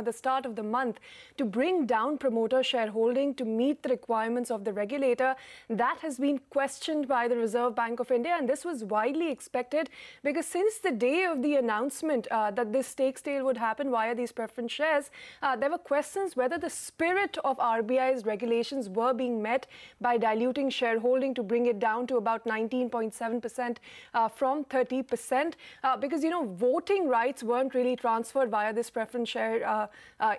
at the start of the month to bring down promoter shareholding to meet the requirements of the regulator. That has been questioned by the Reserve Bank of India, and this was widely expected because since the day of the announcement that this stake sale would happen via these preference shares, there were questions whether the spirit of RBI's regulations were being met by diluting shareholding to bring it down to about 19.7% from 30%, because, voting rights weren't really transferred via this preference share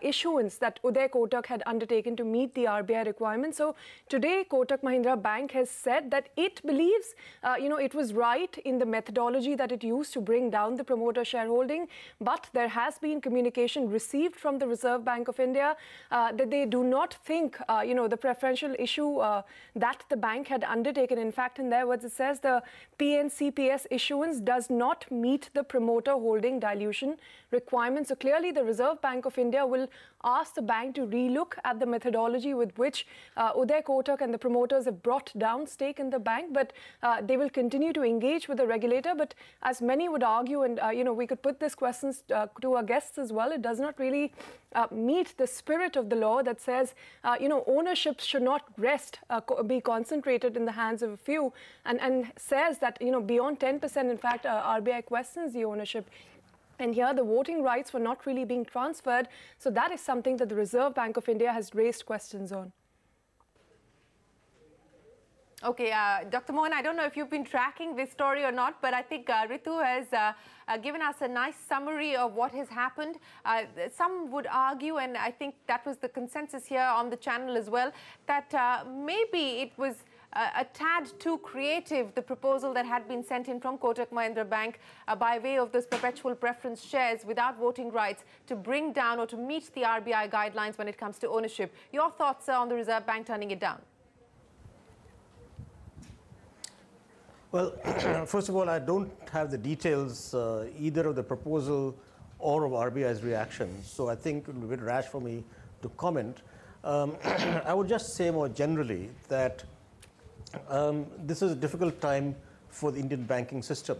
issuance that Uday Kotak had undertaken to meet the RBI requirements. So today, Kotak Mahindra Bank has said that it believes, it was right in the methodology that it used to bring down the promoter shareholding, but there has been communication received from the Reserve Bank of India that they do not think, the preferential issue that the bank had undertaken. In fact, in their words, it says the PNCPS issuance does not meet the promoter holding dilution requirements. So clearly, the Reserve Bank of India will ask the bank to relook at the methodology with which Uday Kotak and the promoters have brought down stake in the bank, but they will continue to engage with the regulator. But as many would argue, and we could put these questions to our guests as well, it does not really meet the spirit of the law that says, ownership should not be concentrated in the hands of a few, and says that, beyond 10%, in fact, RBI questions the ownership. And here, the voting rights were not really being transferred. So that is something that the Reserve Bank of India has raised questions on. Okay, Dr. Mohan, I don't know if you've been tracking this story or not, but I think Ritu has given us a nice summary of what has happened. Some would argue, and I think that was the consensus here on the channel as well, that maybe it was a tad too creative, the proposal that had been sent in from Kotak Mahindra Bank by way of those perpetual preference shares without voting rights to bring down or to meet the RBI guidelines when it comes to ownership. Your thoughts on the Reserve Bank turning it down? Well, first of all, I don't have the details either of the proposal or of RBI's reaction, so I think it would be a bit rash for me to comment. I would just say more generally that this is a difficult time for the Indian banking system,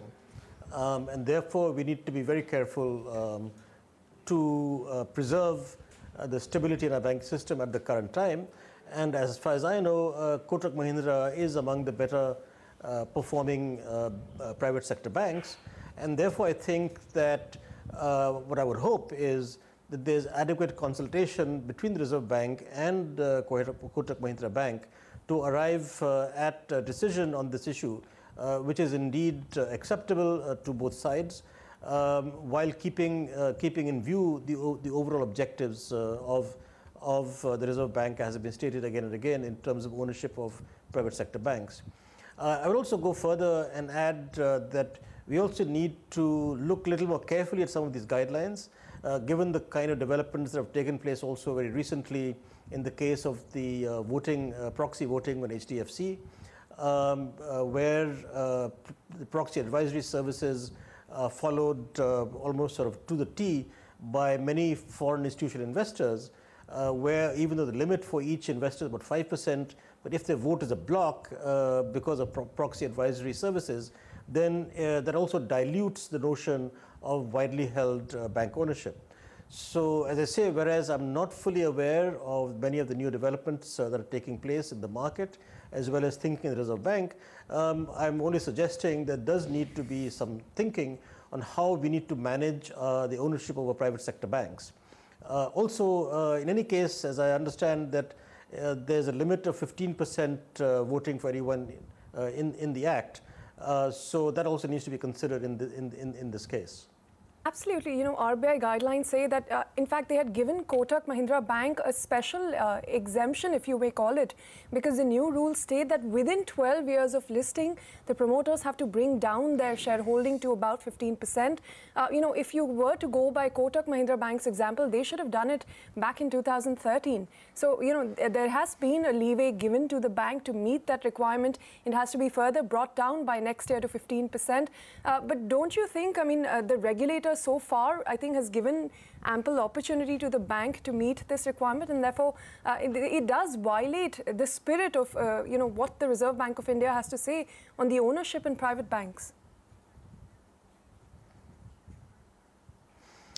and therefore we need to be very careful to preserve the stability in our banking system at the current time. And as far as I know, Kotak Mahindra is among the better performing private sector banks, and therefore I think that what I would hope is that there's adequate consultation between the Reserve Bank and Kotak Mahindra Bank to arrive at a decision on this issue, which is indeed acceptable to both sides, while keeping in view the overall objectives of the Reserve Bank, as has been stated again and again, in terms of ownership of private sector banks. I would also go further and add that we also need to look a little more carefully at some of these guidelines, given the kind of developments that have taken place also very recently in the case of the proxy voting on HDFC, where the proxy advisory services followed almost sort of to the T by many foreign institutional investors, where even though the limit for each investor is about 5%, but if their vote is a block because of proxy advisory services, then that also dilutes the notion of widely held bank ownership. So, as I say, whereas I'm not fully aware of many of the new developments that are taking place in the market, as well as thinking in the Reserve Bank, I'm only suggesting that there does need to be some thinking on how we need to manage the ownership of our private sector banks. Also, in any case, as I understand that there's a limit of 15% voting for anyone in the Act, so that also needs to be considered in this case. Absolutely. RBI guidelines say that, in fact, they had given Kotak Mahindra Bank a special exemption, if you may call it, because the new rules state that within 12 years of listing, the promoters have to bring down their shareholding to about 15%. If you were to go by Kotak Mahindra Bank's example, they should have done it back in 2013. So, there has been a leeway given to the bank to meet that requirement. It has to be further brought down by next year to 15%. But don't you think, the regulator so far, I think, has given ample opportunity to the bank to meet this requirement, and therefore it does violate the spirit of what the Reserve Bank of India has to say on the ownership in private banks.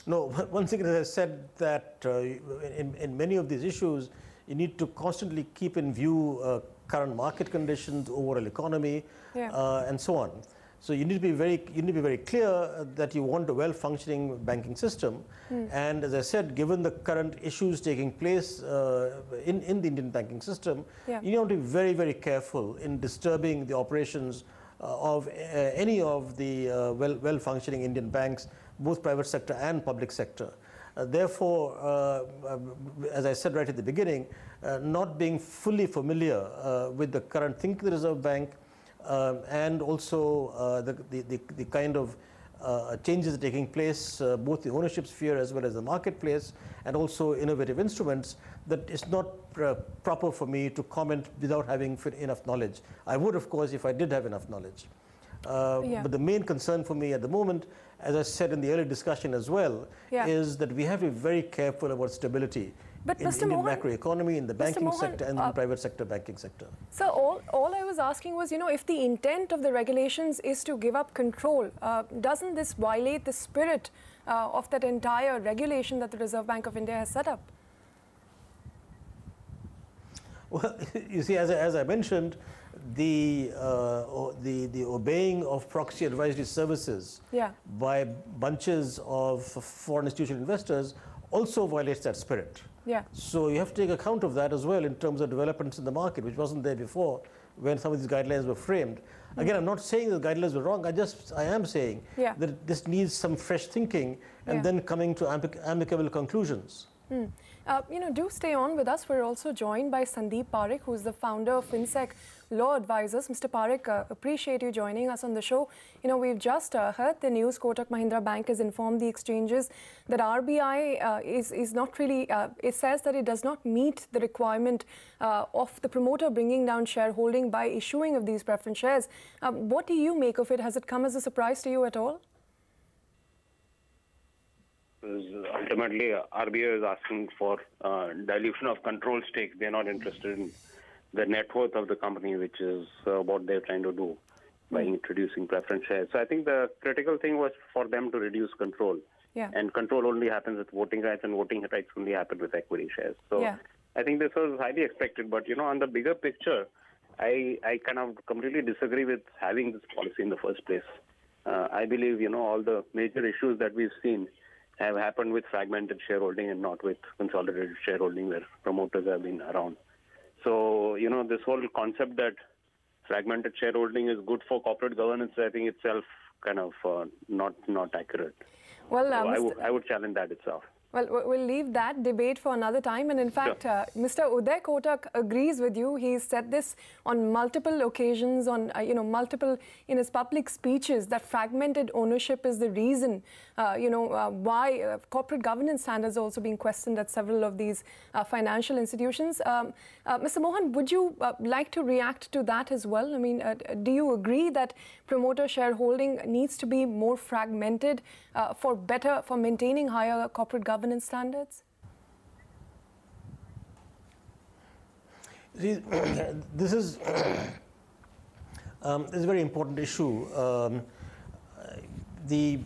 No, one thing that I said that in many of these issues, you need to constantly keep in view current market conditions, overall economy, and so on. So you need to be very clear that you want a well-functioning banking system. And as I said, given the current issues taking place in the Indian banking system, you need to be very, very careful in disturbing the operations of any of the well-functioning Indian banks, both private sector and public sector. Therefore, as I said right at the beginning, not being fully familiar with the current thinking of the Reserve Bank, and also the kind of changes taking place, both the ownership sphere as well as the marketplace, and also innovative instruments, that it's not proper for me to comment without having enough knowledge. I would, of course, if I did have enough knowledge. But the main concern for me at the moment, as I said in the earlier discussion as well, is that we have to be very careful about stability in the Indian macroeconomy, in the banking sector, and in the private sector banking sector. So all I was asking was, if the intent of the regulations is to give up control, doesn't this violate the spirit of that entire regulation that the Reserve Bank of India has set up? Well, you see, as I mentioned, the obeying of proxy advisory services by bunches of foreign institutional investors also violates that spirit. So you have to take account of that as well in terms of developments in the market, which wasn't there before when some of these guidelines were framed. Again, I'm not saying the guidelines were wrong. I am saying that this needs some fresh thinking and then coming to amicable conclusions. Do stay on with us. We're also joined by Sandeep Parekh, who's the founder of FinSec Law Advisors. Mr. Parekh, appreciate you joining us on the show. We've just heard the news. Kotak Mahindra Bank has informed the exchanges that RBI is not really, it says that it does not meet the requirement of the promoter bringing down shareholding by issuing of these preference shares. What do you make of it? Has it come as a surprise to you at all? Ultimately, RBI is asking for dilution of control stakes. They're not interested in the net worth of the company, which is what they're trying to do by introducing preference shares. So I think the critical thing was for them to reduce control. And control only happens with voting rights, and voting rights only happen with equity shares. So I think this was highly expected. But, on the bigger picture, I kind of completely disagree with having this policy in the first place. I believe, all the major issues that we've seen have happened with fragmented shareholding and not with consolidated shareholding where promoters have been around. So, this whole concept that fragmented shareholding is good for corporate governance, I think itself kind of not accurate. Well, so I would challenge that itself. Well, we'll leave that debate for another time. And in fact, Mr. Uday Kotak agrees with you. He's said this on multiple occasions, on in his public speeches, that fragmented ownership is the reason, why corporate governance standards are also being questioned at several of these financial institutions. Mr. Mohan, would you like to react to that as well? I mean, do you agree that promoter shareholding needs to be more fragmented for maintaining higher corporate governance standards? This is a very important issue. The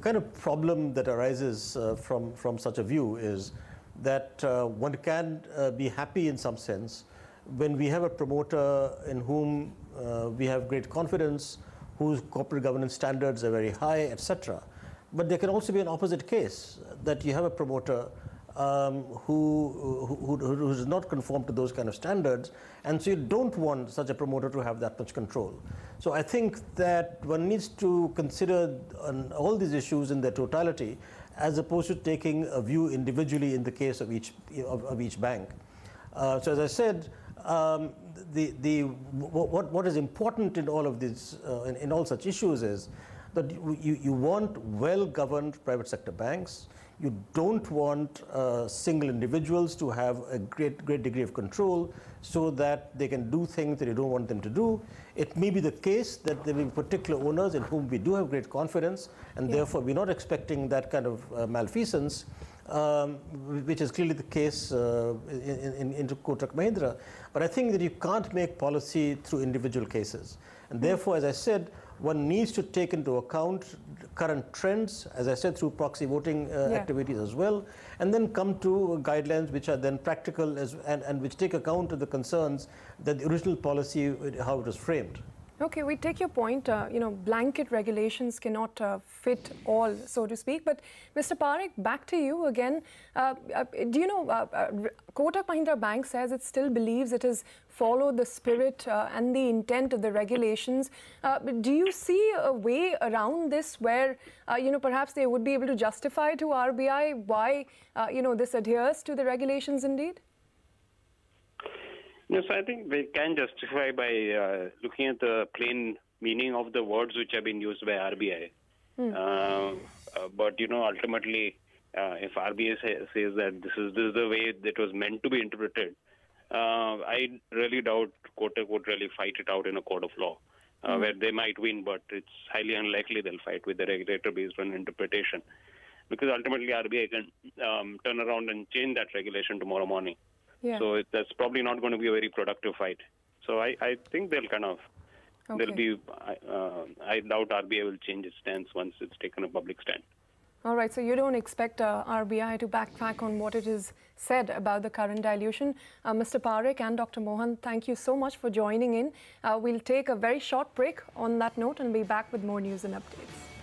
kind of problem that arises from such a view is that one can be happy in some sense when we have a promoter in whom we have great confidence, whose corporate governance standards are very high, etc. But there can also be an opposite case, that you have a promoter who does not conform to those kind of standards, and so you don't want such a promoter to have that much control. So I think that one needs to consider all these issues in their totality, as opposed to taking a view individually in the case of each bank. So as I said, what is important in all of these, in all such issues, is that you want well-governed private sector banks. You don't want single individuals to have a great degree of control so that they can do things that you don't want them to do. It may be the case that there will be particular owners in whom we do have great confidence, and therefore we're not expecting that kind of malfeasance. which is clearly the case in Kotak Mahindra. But I think that you can't make policy through individual cases. And therefore, as I said, one needs to take into account current trends, as I said, through proxy voting activities as well, and then come to guidelines which are then practical and which take account of the concerns that the original policy, how it was framed. Okay, we take your point. Blanket regulations cannot fit all, so to speak. But Mr. Parekh, back to you again. Do you know, Kotak Mahindra Bank says it still believes it has followed the spirit and the intent of the regulations. Do you see a way around this where, perhaps they would be able to justify to RBI why, this adheres to the regulations indeed? Yes, I think they can justify by looking at the plain meaning of the words which have been used by RBI. But ultimately, if RBI says that this is the way that was meant to be interpreted, I really doubt Kotak would really fight it out in a court of law, where they might win, but it's highly unlikely they'll fight with the regulator based on interpretation, because ultimately RBI can turn around and change that regulation tomorrow morning. Yeah. So that's probably not going to be a very productive fight. So I think they'll kind of, there'll be, I doubt RBI will change its stance once it's taken a public stand. All right, so you don't expect RBI to backtrack on what it is said about the current dilution. Mr. Parekh and Dr. Mohan, thank you so much for joining in. We'll take a very short break on that note and be back with more news and updates.